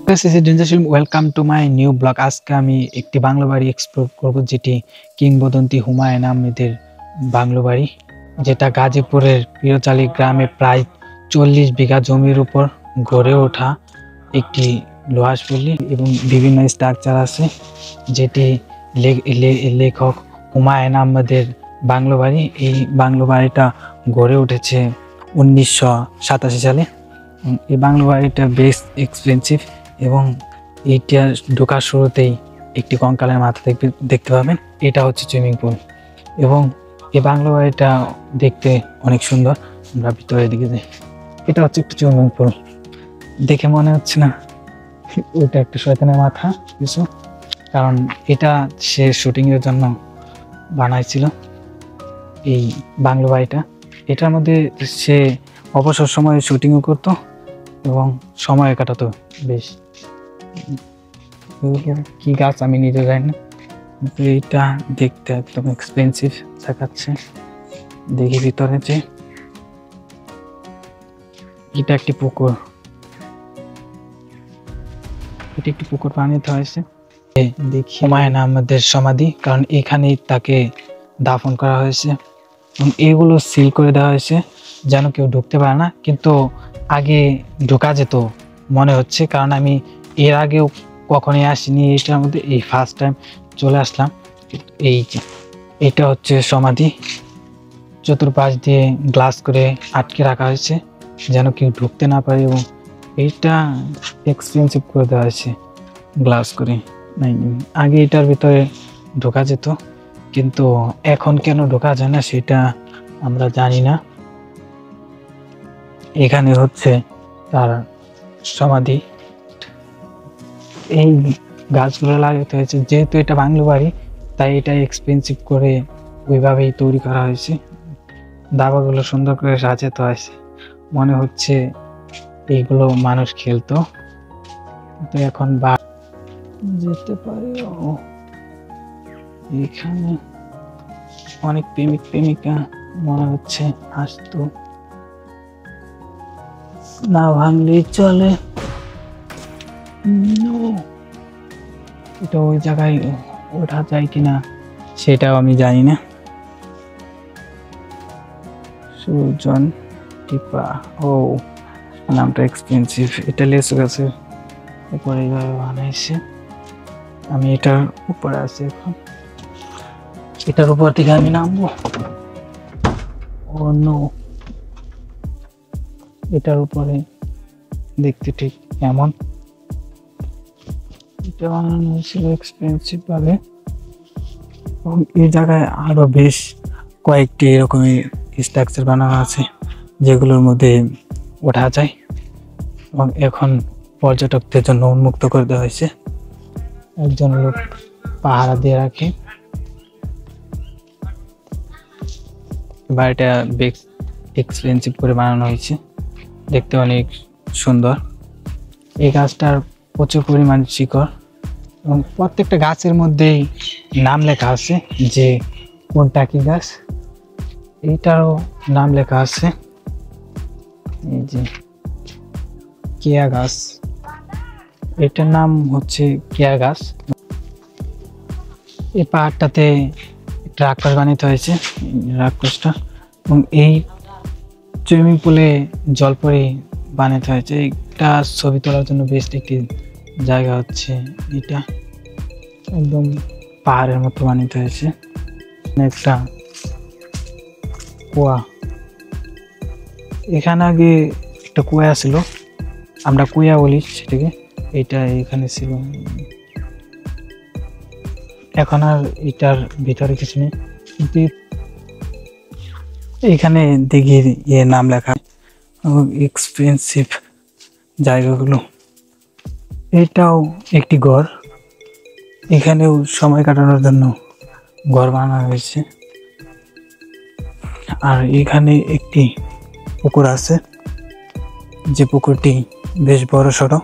Welcome to my new blog. আজকে আমি একটি বাংলো বাড়ি এক্সপ্লোর করব, যেটি কিংবদন্তি হুমায়ুন আহমেদের বাংলো বাড়ি, যেটা গাজীপুরের পিরোচালী গ্রামে প্রায় 40 বিঘা জমির উপর গড়ে ওঠা একটি লোহাশপল্লী এবং বিভিন্ন স্ট্রাকচার আছে, যেটি লেখক হুমায়ুন আহমেদের বাংলো বাড়ি। এই বাংলো বাড়িটা গড়ে উঠেছে 1987 সালে। এই বাংলো বাড়িটা বেশ এক্সপেন্সিভ এবং এইটা ঢোকার শুরুতেই একটি কঙ্কালের মাথা দেখতে পাবেন। এটা হচ্ছে সুইমিং পুল এবং এই বাংলো বাড়িটা দেখতে অনেক সুন্দর। আমরা ভিতরের দিকে যাই। এটা হচ্ছে একটু সুইমিং পুল, দেখে মনে হচ্ছে না ওইটা একটা শয়তানের মাথা কিছু, কারণ এটা সে শুটিংয়ের জন্য বানাইছিল এই বাংলো বাড়িটা। এটার মধ্যে সে অবসর সময়ে শুটিংও করতো এবং সময় কাটাতো বেশ। কি গাছ আমি নিজে জানি না, কিন্তু এইটা দেখতে একদম এক্সপেন্সিভ দেখাচ্ছে। দেখি ভিতরে যে এটা একটি পুকুর, এটা একটি পুকুর বানাতে হয়েছে। দেখি হুমায়ুন আহমেদের সমাধি, কারণ এখানেই তাকে দাফন করা হয়েছে এবং এগুলো সিল করে দেওয়া হয়েছে যেন কেউ ঢুকতে পারে না। কিন্তু আগে ঢোকা যেত মনে হচ্ছে, কারণ আমি এর আগেও কখনোই আসিনি এটার মধ্যে, এই ফার্স্ট টাইম চলে আসলাম। এই যে এটা হচ্ছে সমাধি, চতুর্পাশ দিয়ে গ্লাস করে আটকে রাখা হয়েছে যেন কেউ ঢুকতে না পারে, এবং এইটা এক্সপেন্সিভ করে দেওয়া হয়েছে গ্লাস করে। আগে এটার ভিতরে ঢোকা যেত, কিন্তু এখন কেন ঢোকা যায় না সেটা আমরা জানি না। এখানে হচ্ছে তার সমাধি। এই গাছগুলো লাগাতে হয়েছে, যেহেতু এটা বাংলো বাড়ি তাই এটা এক্সপেন্সিভ করে ওইভাবেই তৈরি করা হয়েছে। দাবাগুলো সুন্দর করে সাজাতে হয়েছে, মনে হচ্ছে এইগুলো মানুষ খেলতো, তো এখন যেতে পারে। এখানে অনেক প্রেমিক প্রেমিকা মনে হচ্ছে আসতো, না ভাঙলেই চলে। এটা ওই জায়গায় ওঠা যায় কিনা সেটাও আমি জানি না। সুজন টিপা, ও নামটা এক্সপেন্সিভ। এটা লেসু গাছের উপরে এইভাবে বানাইছে। আমি এটার উপরে আছি এখন, এটার উপর থেকে আমি নামবো। ও নো, এটার উপরে দেখতে ঠিক এমন। এটা বানানো হয়েছিল এক্সপেন্সিভ ভাবে এবং এই জায়গায় আরো বেশ কয়েকটি এরকমই স্ট্রাকচার বানানো আছে যেগুলোর মধ্যে ওঠা যায় এবং এখন পর্যটকদের জন্য উন্মুক্ত করে দেওয়া হয়েছে। একজন লোক পাহারা দিয়ে রাখে। বাড়িটা বেশ এক্সপেন্সিভ করে বানানো হয়েছে, দেখতে অনেক সুন্দর। এই গাছটার প্রচুর পরিমাণ শিকড় এবং প্রত্যেকটা গাছের মধ্যেই নাম লেখা আছে যে কোনটা কি গাছ। এইটারও নাম লেখা আছে, এই যে কেয়া গাছ, এটার নাম হচ্ছে কেয়া গাছ। এই পাহাড়টাতে একটা রাক্ষস বানাতে হয়েছে, রাক্ষসটা, এবং এই সুইমিং পুলে জলপরি বানাতে হয়েছে। একটা ছবি তোলার জন্য বেস্ট একটি জায়গা হচ্ছে এটা, একদম পাহাড়ের মতো বানাতে হয়েছে। একটা কুয়া, এখানে আগে একটা কুয়া ছিল, আমরা কুয়া বলি সেটাকে, এটা এখানে ছিল। এখন আর এটার ভিতরে কিছু নেই, কিন্তু এখানে দিঘির নাম লেখা। এক্সপেন্সিভ জায়গাগুলো। এটাও একটি ঘর, এখানেও সময় কাটানোর জন্য ঘর বানানো হয়েছে। আর এখানে একটি পুকুর আছে, যে পুকুরটি বেশ বড় সড়ো।